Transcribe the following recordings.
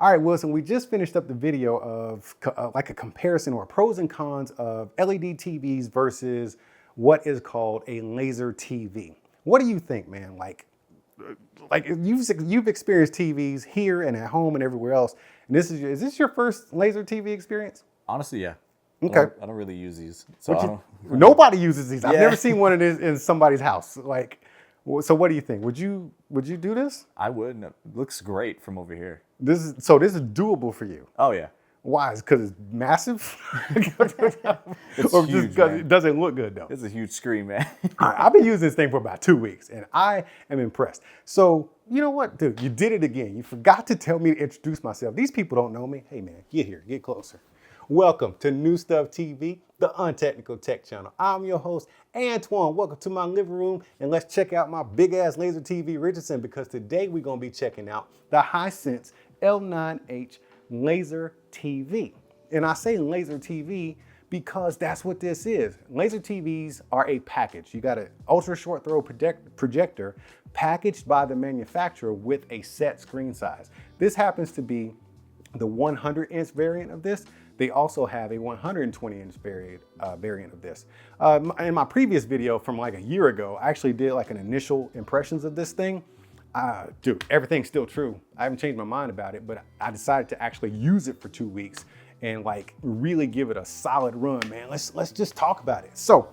All right, Wilson, we just finished up the video of like a comparison or pros and cons of LED TVs versus what is called a laser TV. What do you think, man? Like you've experienced TVs here and at home and everywhere else. And is this your first laser TV experience? Honestly, yeah. Okay. I don't really use these, so I don't. Nobody uses these. I've Yeah. never seen one of these in somebody's house. So what do you think? Would you do this? I would. It looks great from over here. This is doable for you. Oh yeah. Why? Is it because it's massive? It's Or just huge, because man. it doesn't look good though? It's a huge screen, man. All right, I've been using this thing for about 2 weeks and I am impressed. So you know what, dude? You did it again. You forgot to tell me to introduce myself. These people don't know me. Hey man, get here, get closer. Welcome to New Stuff TV, the untechnical tech channel. I'm your host, Antoine. Welcome to my living room, and let's check out my big ass laser TV Richardson, because today we're gonna be checking out the Hisense L9H laser TV. And I say laser TV because that's what this is. Laser TVs are a package. You got an ultra short throw projector packaged by the manufacturer with a set screen size. This happens to be the 100-inch variant of this. They also have a 120-inch variant of this. In my previous video from like a year ago, I actually did like an initial impressions of this thing. Dude, everything's still true. I haven't changed my mind about it, but I decided to actually use it for 2 weeks and like really give it a solid run, man. Let's just talk about it. So,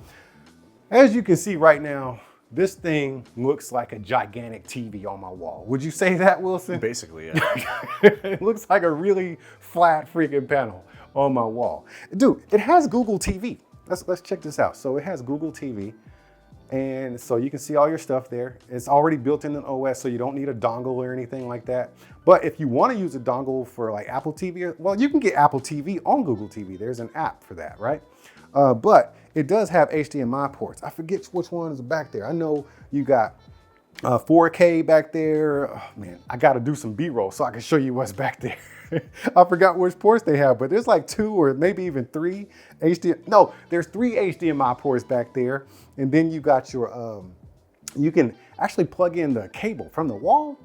as you can see right now, this thing looks like a gigantic TV on my wall. Would you say that, Wilson? Basically, yeah. It looks like a really flat freaking panel on my wall. Dude, it has Google TV. Let's check this out. So it has Google TV, and so you can see all your stuff there. It's already built in an OS, so you don't need a dongle or anything like that. But if you want to use a dongle for like Apple TV, well, you can get Apple TV on Google TV. There's an app for that, right? But it does have HDMI ports. I forget which one is back there. I know you got 4K back there. Oh, man, I got to do some B-roll so I can show you what's back there. I forgot which ports they have, but there's like 2 or maybe even 3 HDMI. No, there's 3 HDMI ports back there. And then you got your, you can actually plug in the cable from the wall.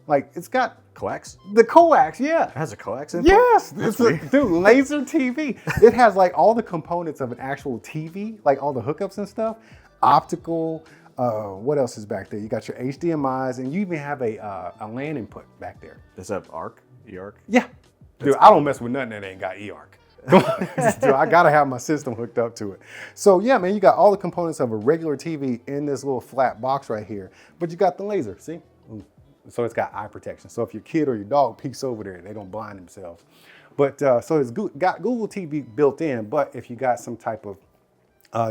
Like it's got Coax? the coax, yeah. It has a coax input? Yes, it's dude, laser TV. It has like all the components of an actual TV, like all the hookups and stuff. Optical, what else is back there? You got your HDMIs, and you even have a LAN input back there. Does that have ARC? E-ARC? Yeah. Dude, I don't mess with nothing that ain't got e-ARC. Dude, I gotta have my system hooked up to it. So yeah, man, you got all the components of a regular TV in this little flat box right here, but you got the laser, see? So it's got eye protection. So if your kid or your dog peeks over there, they don't blind themselves. But so it's got Google TV built in, but if you got some type of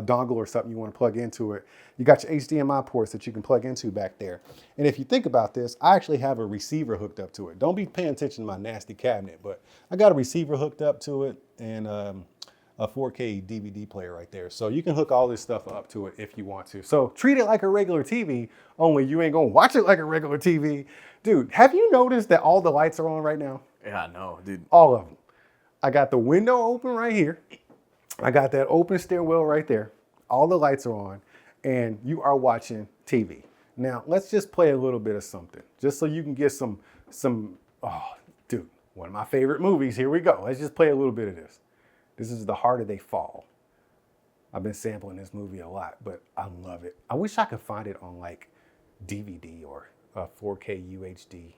dongle or something you want to plug into it, you got your HDMI ports that you can plug into back there. And if you think about this, I actually have a receiver hooked up to it. Don't be paying attention to my nasty cabinet, but I got a receiver hooked up to it and a 4K DVD player right there. So you can hook all this stuff up to it if you want to. So treat it like a regular TV, only you ain't gonna watch it like a regular TV. Dude, have you noticed that all the lights are on right now? Yeah, I know, dude. All of them. I got the window open right here. I got that open stairwell right there. All the lights are on and you are watching TV. Now let's just play a little bit of something just so you can get some, oh dude, one of my favorite movies. Here we go. Let's just play a little bit of this. This is The Harder They Fall. I've been sampling this movie a lot, but I love it. I wish I could find it on like DVD or 4K UHD.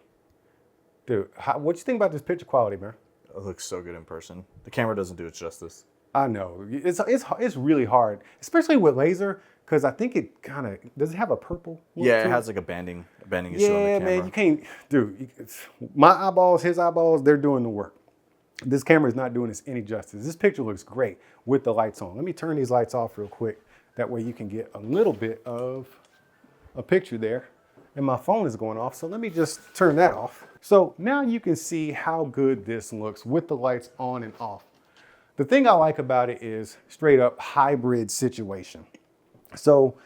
Dude, what you think about this picture quality, man? It looks so good in person. The camera doesn't do it justice. I know. It's really hard, especially with laser, because I think it kind of, does it have a purple look Yeah, to it has like a banding issue on the camera. Yeah, man, you can't, dude, my eyeballs, his eyeballs, they're doing the work. This camera is not doing this any justice. This picture looks great with the lights on. Let me turn these lights off real quick. That way you can get a little bit of a picture there. And my phone is going off, so let me just turn that off. So now you can see how good this looks with the lights on and off. The thing I like about it is straight up hybrid situation. So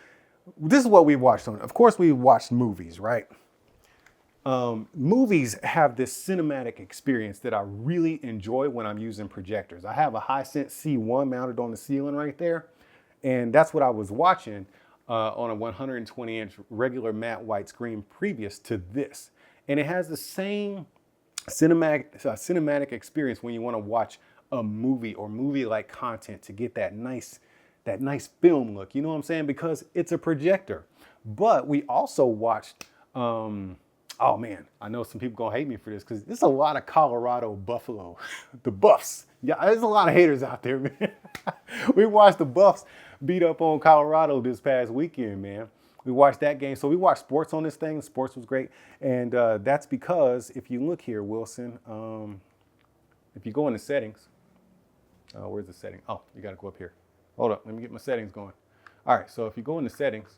this is what we've watched on. Of course, we've watched movies, right? Movies have this cinematic experience that I really enjoy when I'm using projectors. I have a Hisense C1 mounted on the ceiling right there, and that's what I was watching on a 120-inch regular matte white screen previous to this. And it has the same cinematic experience when you want to watch a movie or movie-like content to get that nice film look. You know what I'm saying? Because it's a projector. But we also watched. Oh man, I know some people gonna hate me for this because there's a lot of Colorado Buffalo, the Buffs. Yeah, there's a lot of haters out there, man. We watched the Buffs beat up on Colorado this past weekend, man. We watched that game. So we watched sports on this thing. Sports was great. And that's because if you look here, Wilson, if you go into settings, where's the setting? Oh, you got to go up here. Hold up. Let me get my settings going. All right. So if you go into settings,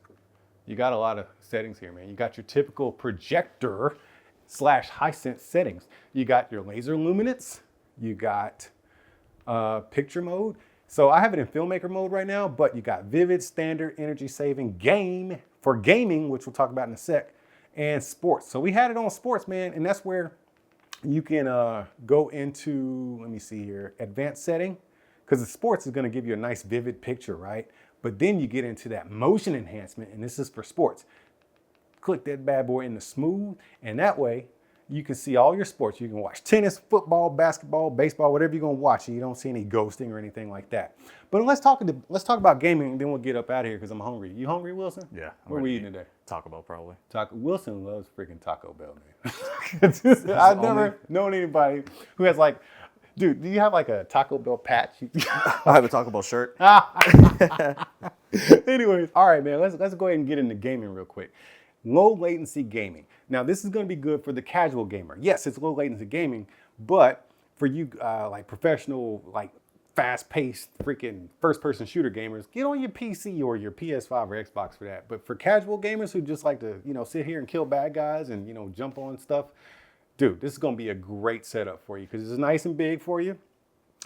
you got a lot of settings here, man. You got your typical projector / Hisense settings. You got your laser luminance. You got picture mode. So I have it in filmmaker mode right now, but you got vivid, standard, energy saving, game for gaming, which we'll talk about in a sec, and sports. So we had it on sports, man, and that's where you can go into, let me see here, advanced setting, because the sports is going to give you a nice vivid picture, right? But then you get into that motion enhancement, and this is for sports. Click that bad boy in the smooth, and that way you can see all your sports. You can watch tennis, football, basketball, baseball, whatever you're gonna watch, and you don't see any ghosting or anything like that. But let's talk about gaming, and then we'll get up out of here because I'm hungry. You hungry, Wilson? Yeah. What are we eating today? Taco Bell, probably. Wilson loves freaking Taco Bell, man. I've never known anybody who has like, dude, do you have like a Taco Bell patch? I have a Taco Bell shirt. Anyways, all right, man, let's go ahead and get into gaming real quick. Low latency gaming. Now, this is going to be good for the casual gamer. Yes, it's low latency gaming, but for you like professional, like fast-paced freaking first-person shooter gamers, get on your PC or your PS5 or Xbox for that. But for casual gamers who just like to, sit here and kill bad guys and, jump on stuff, dude, this is going to be a great setup for you because it's nice and big for you.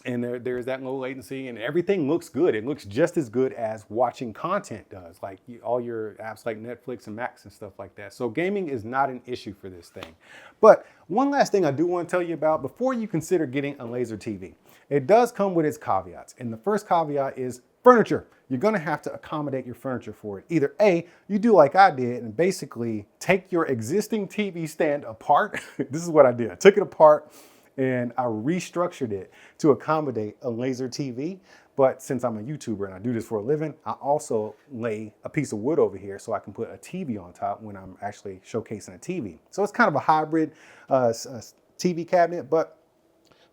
And there's that low latency and everything looks good. It looks just as good as watching content does, like all your apps like Netflix and Max and stuff like that. So gaming is not an issue for this thing. But one last thing I do want to tell you about before you consider getting a laser TV. It does come with its caveats. And the first caveat is furniture. You're going to have to accommodate your furniture for it. Either A, you do like I did and basically take your existing TV stand apart. This is what I did. I took it apart and I restructured it to accommodate a laser TV. But since I'm a YouTuber and I do this for a living, I also lay a piece of wood over here so I can put a TV on top when I'm actually showcasing a TV. So it's kind of a hybrid TV cabinet, but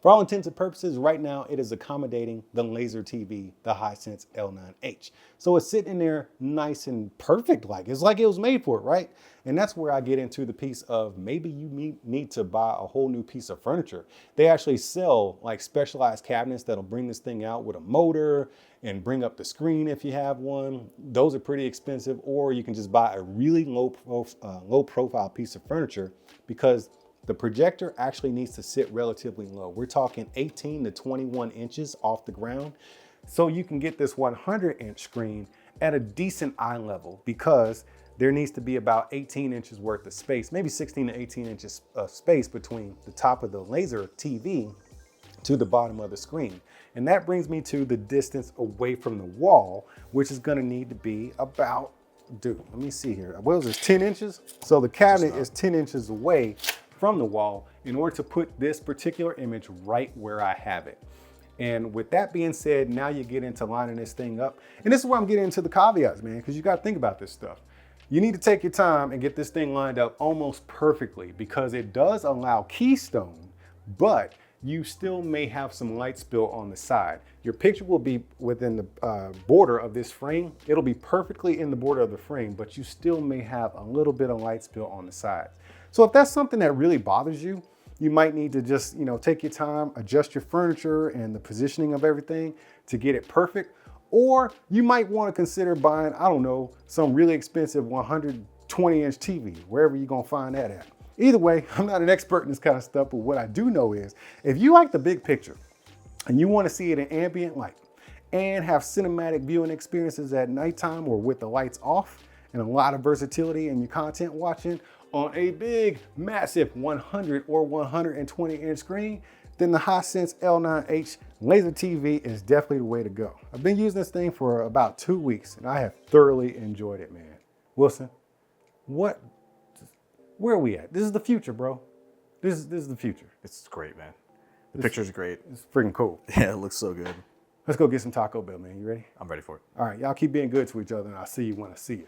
for all intents and purposes, right now it is accommodating the laser TV, the Hisense L9H. So it's sitting there nice and perfect, it's like it was made for it, right? And that's where I get into the piece of maybe you need to buy a whole new piece of furniture. They actually sell like specialized cabinets that'll bring this thing out with a motor and bring up the screen if you have one. Those are pretty expensive, or you can just buy a really low profile piece of furniture because the projector actually needs to sit relatively low. We're talking 18 to 21 inches off the ground. So you can get this 100-inch screen at a decent eye level because there needs to be about 18 inches worth of space, maybe 16 to 18 inches of space between the top of the laser TV to the bottom of the screen. And that brings me to the distance away from the wall, which is gonna need to be about, dude, let me see here. What was this, 10 inches? So the cabinet is 10 inches away from the wall in order to put this particular image right where I have it. And with that being said, now you get into lining this thing up. And this is where I'm getting into the caveats, man, because you got to think about this stuff. You need to take your time and get this thing lined up almost perfectly because it does allow keystone, but you still may have some light spill on the side. Your picture will be within the border of this frame. It'll be perfectly in the border of the frame, but you still may have a little bit of light spill on the sides. So if that's something that really bothers you, you might need to just, take your time, adjust your furniture and the positioning of everything to get it perfect. Or you might want to consider buying, I don't know, some really expensive 120-inch TV, wherever you're going to find that at. Either way, I'm not an expert in this kind of stuff, but what I do know is if you like the big picture and you want to see it in ambient light and have cinematic viewing experiences at nighttime or with the lights off and a lot of versatility in your content watching on a big, massive 100 or 120-inch screen, then the Hisense L9H laser TV is definitely the way to go. I've been using this thing for about 2 weeks and I have thoroughly enjoyed it, man. Wilson, where are we at? This is the future, bro. This is the future. It's great, man. The picture's great. It's freaking cool. Yeah, it looks so good. Let's go get some Taco Bell, man. You ready? I'm ready for it. All right, y'all keep being good to each other, and I'll see you when I see you.